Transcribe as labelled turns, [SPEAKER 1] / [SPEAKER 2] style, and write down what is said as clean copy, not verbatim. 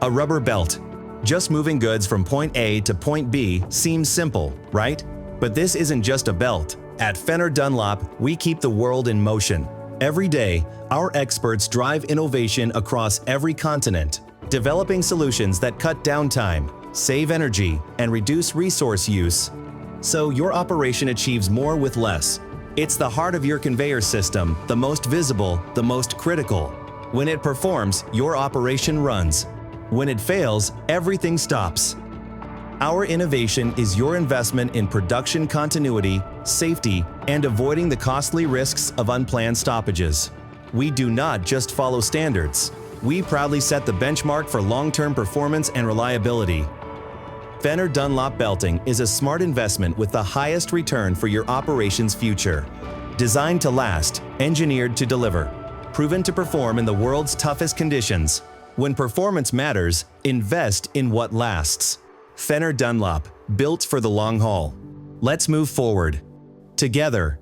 [SPEAKER 1] A rubber belt. Just moving goods from point A to point B seems simple, right? But this isn't just a belt. At Fenner Dunlop, we keep the world in motion. Every day, our experts drive innovation across every continent, developing solutions that cut downtime, save energy, and reduce resource use, so your operation achieves more with less. It's the heart of your conveyor system, the most visible, the most critical. When it performs, your operation runs. When it fails, everything stops. Our innovation is your investment in production continuity, safety, and avoiding the costly risks of unplanned stoppages. We do not just follow standards. We proudly set the benchmark for long-term performance and reliability. Fenner Dunlop Belting is a smart investment with the highest return for your operation's future. Designed to last, engineered to deliver, proven to perform in the world's toughest conditions. When performance matters, invest in what lasts. Fenner Dunlop, built for the long haul. Let's move forward. Together,